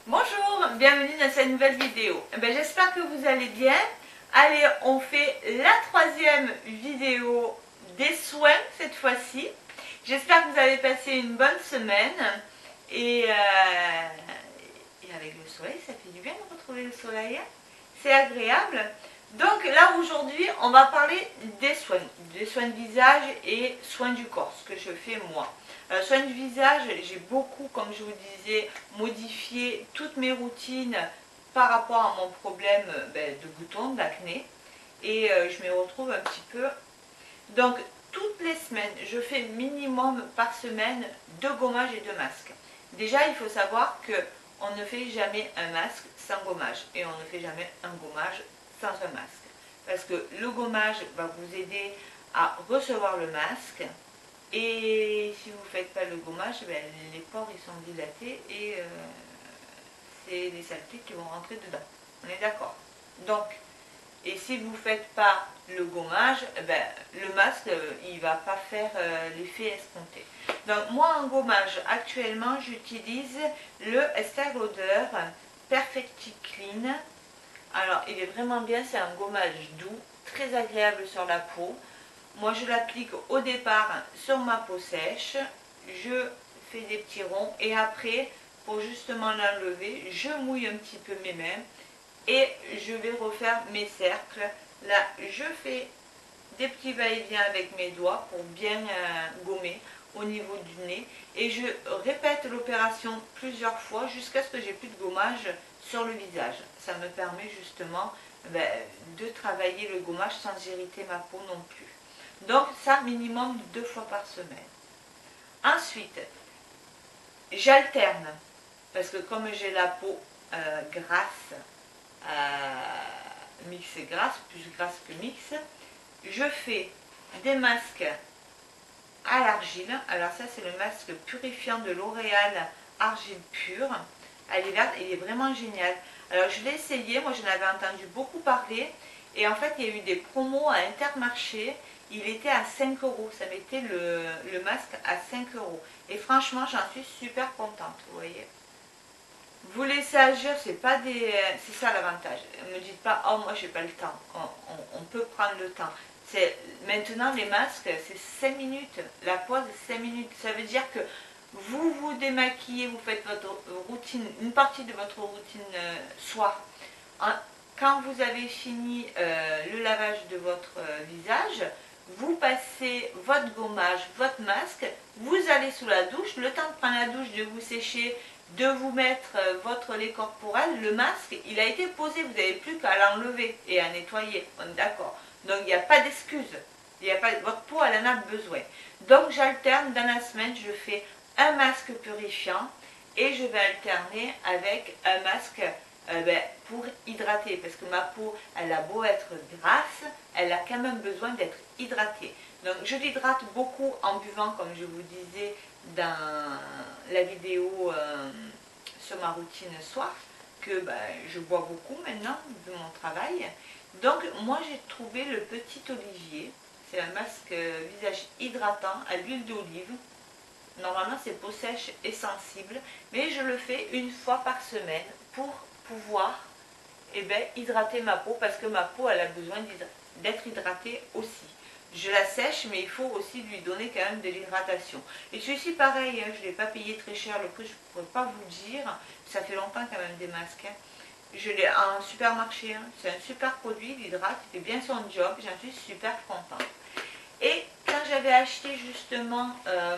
Bonjour, bienvenue dans cette nouvelle vidéo. J'espère que vous allez bien. Allez, on fait la troisième vidéo des soins cette fois-ci. J'espère que vous avez passé une bonne semaine. Et avec le soleil, ça fait du bien de retrouver le soleil. C'est agréable. Donc là, aujourd'hui, on va parler des soins de visage et soins du corps, ce que je fais moi. Soins du visage, j'ai beaucoup, comme je vous disais, modifié toutes mes routines par rapport à mon problème de boutons, d'acné. Et je me retrouve un petit peu. Donc, toutes les semaines, je fais minimum par semaine 2 gommages et 2 masques. Déjà, il faut savoir qu'on ne fait jamais un masque sans gommage. Et on ne fait jamais un gommage sans un masque. Parce que le gommage va vous aider à recevoir le masque. Et si vous ne faites pas le gommage, les pores ils sont dilatés et c'est les saletés qui vont rentrer dedans. On est d'accord? Donc, et si vous ne faites pas le gommage, le masque il ne va pas faire l'effet escompté. Donc moi en gommage, actuellement j'utilise le Estée Lauder Perfecti Clean. Alors il est vraiment bien, c'est un gommage doux, très agréable sur la peau. Moi je l'applique au départ sur ma peau sèche, je fais des petits ronds et après pour justement l'enlever, je mouille un petit peu mes mains et je vais refaire mes cercles. Là je fais des petits va-et-vient avec mes doigts pour bien gommer au niveau du nez et je répète l'opération plusieurs fois jusqu'à ce que j'ai plus de gommage sur le visage. Ça me permet justement de travailler le gommage sans irriter ma peau non plus. Donc ça minimum 2 fois par semaine. Ensuite, j'alterne parce que comme j'ai la peau grasse, mixte et grasse, plus grasse que mixte, je fais des masques à l'argile. Alors ça c'est le masque purifiant de L'Oréal Argile Pure. Elle est verte, il est vraiment génial. Alors je l'ai essayé, moi j'en avais entendu beaucoup parler. Et en fait il y a eu des promos à Intermarché. Il était à 5 €. Ça mettait le masque à 5 €. Et franchement j'en suis super contente, vous voyez. Vous laissez agir, c'est pas des. C'est ça l'avantage. Ne me dites pas, oh moi j'ai pas le temps. On peut prendre le temps. Maintenant les masques, c'est 5 minutes. La pause, 5 minutes. Ça veut dire que vous vous démaquillez, vous faites votre routine, une partie de votre routine soir. Quand vous avez fini le lavage de votre visage, vous passez votre gommage, votre masque, vous allez sous la douche, le temps de prendre la douche, de vous sécher, de vous mettre votre lait corporel, le masque, il a été posé, vous n'avez plus qu'à l'enlever et à nettoyer, on est d'accord. Donc il n'y a pas d'excuse, votre peau elle en a besoin. Donc j'alterne dans la semaine, je fais un masque purifiant et je vais alterner avec un masque pour hydrater, parce que ma peau, elle a beau être grasse, elle a quand même besoin d'être hydratée. Donc je l'hydrate beaucoup en buvant, comme je vous disais dans la vidéo sur ma routine soir, que je bois beaucoup maintenant de mon travail. Donc moi j'ai trouvé le Petit Olivier, c'est un masque visage hydratant à l'huile d'olive. Normalement c'est peau sèche et sensible, mais je le fais une fois par semaine pour pouvoir hydrater ma peau, parce que ma peau elle a besoin d'être hydratée aussi. Je la sèche, mais il faut aussi lui donner quand même de l'hydratation. Et celui-ci pareil, je ne l'ai pas payé très cher, le prix je ne pourrais pas vous le dire, ça fait longtemps quand même des masques. Je l'ai en supermarché, c'est un super produit, il hydrate, il fait bien son job, j'en suis super contente. Et quand j'avais acheté justement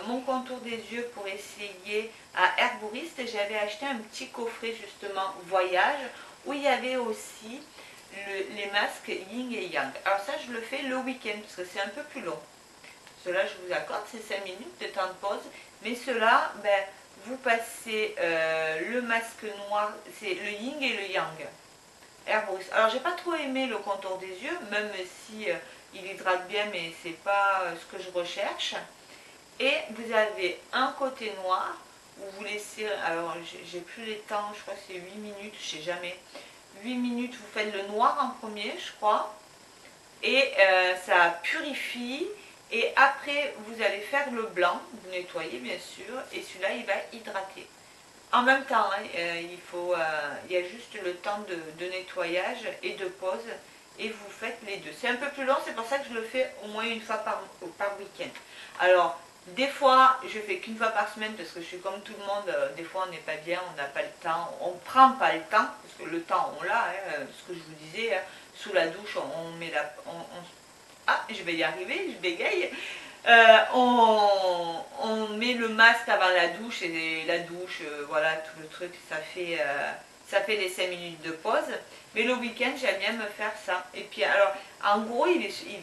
mon contour des yeux pour essayer à Herboriste, j'avais acheté un petit coffret justement voyage où il y avait aussi les masques yin et yang. Alors ça je le fais le week-end parce que c'est un peu plus long. Cela je vous accorde, c'est 5 minutes de temps de pause. Mais cela, vous passez le masque noir, c'est le yin et le yang. Herboriste. Alors j'ai pas trop aimé le contour des yeux, même si il hydrate bien, mais c'est pas ce que je recherche. Et vous avez un côté noir où vous laissez, alors j'ai plus les temps, je crois que c'est 8 minutes, je sais jamais. 8 minutes, vous faites le noir en premier, je crois, et ça purifie. Et après, vous allez faire le blanc, vous nettoyez bien sûr, et celui-là, il va hydrater. En même temps, hein, il y a juste le temps de nettoyage et de pause et vous faites les deux. C'est un peu plus long, c'est pour ça que je le fais au moins une fois par week-end. Alors, des fois, je fais qu'une fois par semaine parce que je suis comme tout le monde, des fois on n'est pas bien, on n'a pas le temps, on ne prend pas le temps, parce que le temps on l'a, hein, ce que je vous disais, hein, sous la douche on met ah, je vais y arriver, je bégaye. On met le masque avant la douche et la douche, voilà, tout le truc, ça fait les 5 minutes de pause. Mais le week-end, j'aime bien me faire ça. Et puis alors, en gros,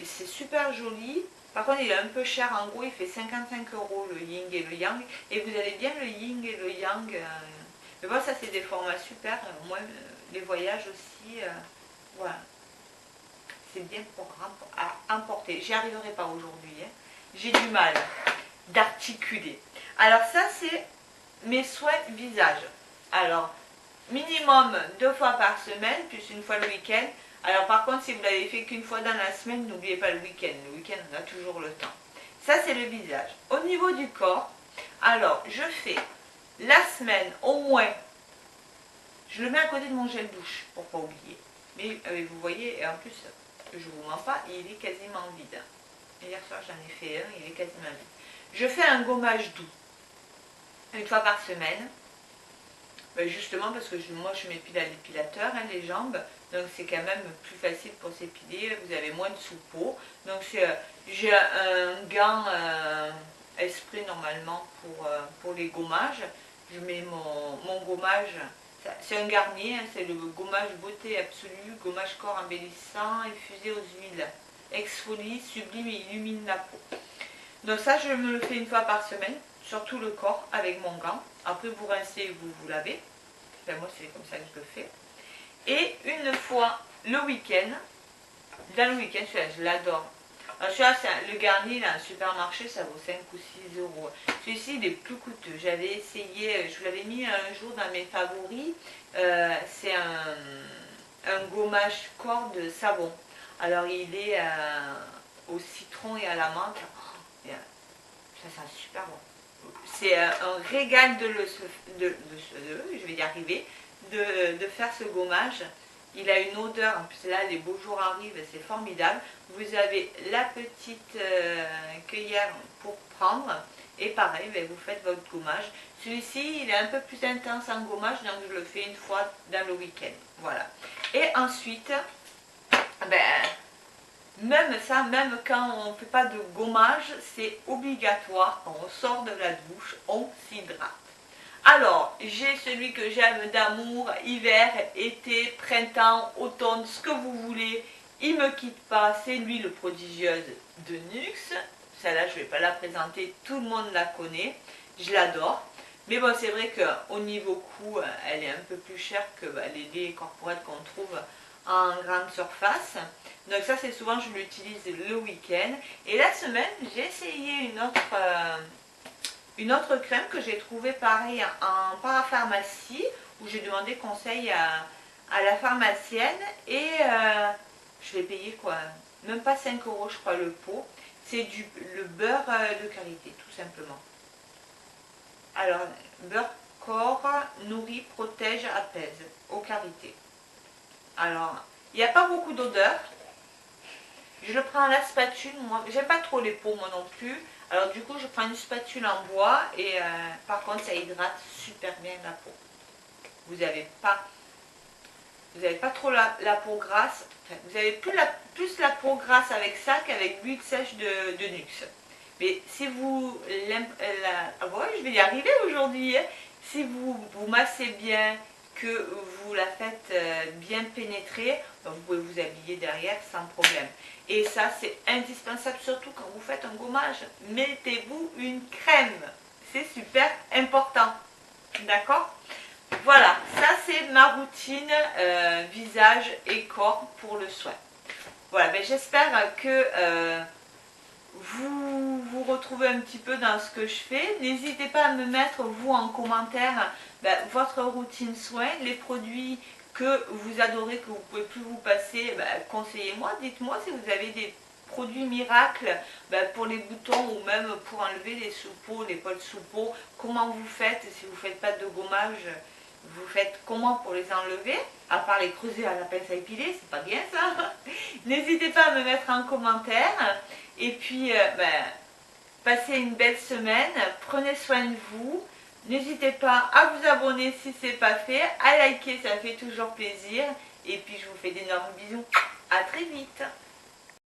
c'est super joli. Par contre, il est un peu cher. En gros, il fait 55 € le yin et le yang. Et vous avez bien le yin et le yang. Mais bon, ça, c'est des formats super. Moi, les voyages aussi, voilà. C'est bien pour emporter. J'y arriverai pas aujourd'hui. Hein. J'ai du mal d'articuler. Alors ça, c'est mes soins visage. Alors, minimum 2 fois par semaine, plus une fois le week-end. Alors par contre, si vous l'avez fait qu'une fois dans la semaine, n'oubliez pas le week-end. Le week-end, on a toujours le temps. Ça, c'est le visage. Au niveau du corps, alors, je fais la semaine au moins, je le mets à côté de mon gel douche, pour ne pas oublier. Mais vous voyez, et en plus, je ne vous mens pas, il est quasiment vide. Hier soir, j'en ai fait un, il est quasiment vide. Je fais un gommage doux, une fois par semaine. Ben justement parce que moi je m'épile à l'épilateur, hein, les jambes, donc c'est quand même plus facile pour s'épiler, vous avez moins de sous-peau. Donc j'ai un gant esprit normalement pour les gommages. Je mets mon gommage, c'est un Garnier, hein, c'est le gommage beauté absolue, gommage corps embellissant, infusé aux huiles, exfolie, sublime et illumine la peau. Donc ça je me le fais une fois par semaine, sur tout le corps avec mon gant. Après vous rincez et vous lavez. Enfin, moi c'est comme ça que je le fais. Et une fois le week-end, dans le week-end, celui-là je l'adore. Celui-là, le Garnier, là, un supermarché, ça vaut 5 ou 6 euros. Celui-ci, il est plus coûteux. J'avais essayé, je vous l'avais mis un jour dans mes favoris. C'est un gommage corps de savon. Alors, il est au citron et à la menthe. Oh, ça sent super bon. C'est un régal je vais y arriver, de faire ce gommage. Il a une odeur, en plus là les beaux jours arrivent, c'est formidable. Vous avez la petite cuillère pour prendre et pareil, vous faites votre gommage. Celui-ci, il est un peu plus intense en gommage, donc je le fais une fois dans le week-end. Voilà. Et ensuite, même ça, même quand on ne fait pas de gommage, c'est obligatoire. Quand on sort de la douche, on s'hydrate. Alors, j'ai celui que j'aime d'amour, hiver, été, printemps, automne, ce que vous voulez. Il ne me quitte pas, c'est l'huile prodigieuse de NYX. Celle-là, je ne vais pas la présenter, tout le monde la connaît. Je l'adore. Mais bon, c'est vrai qu'au niveau coût, elle est un peu plus chère que les laits corporels qu'on trouve en grande surface. Donc ça, c'est souvent, je l'utilise le week-end. Et la semaine, j'ai essayé une autre crème que j'ai trouvée pareil en parapharmacie, où j'ai demandé conseil à la pharmacienne et je l'ai payé quoi, même pas 5 € je crois le pot. C'est le beurre de karité tout simplement. Alors, beurre corps, nourrit, protège, apaise, au karité. Alors, il n'y a pas beaucoup d'odeur. Je le prends à la spatule, moi, j'aime pas trop les pots moi non plus. Alors du coup, je prends une spatule en bois et par contre, ça hydrate super bien la peau. Vous n'avez pas trop la peau grasse. Enfin, vous avez plus la peau grasse avec ça qu'avec l'huile sèche de NYX. Mais si vous... ouais, je vais y arriver aujourd'hui. Hein. Si vous massez bien, que vous la faites bien pénétrer, vous pouvez vous habiller derrière sans problème. Et ça, c'est indispensable, surtout quand vous faites un gommage. Mettez-vous une crème. C'est super important. D'accord? Voilà, ça c'est ma routine visage et corps pour le soin. Voilà, ben, j'espère que vous retrouvez un petit peu dans ce que je fais. N'hésitez pas à me mettre, vous, en commentaire, votre routine soin, les produits que vous adorez, que vous ne pouvez plus vous passer. Conseillez-moi, dites-moi si vous avez produit miracle pour les boutons ou même pour enlever les sous-peaux, les poils sous-peau. Comment vous faites? Si vous ne faites pas de gommage, vous faites comment pour les enlever? À part les creuser à la pince à épiler, c'est pas bien ça. N'hésitez pas à me mettre en commentaire. Et puis, passez une belle semaine. Prenez soin de vous. N'hésitez pas à vous abonner si ce n'est pas fait, à liker, ça fait toujours plaisir. Et puis, je vous fais d'énormes bisous. À très vite.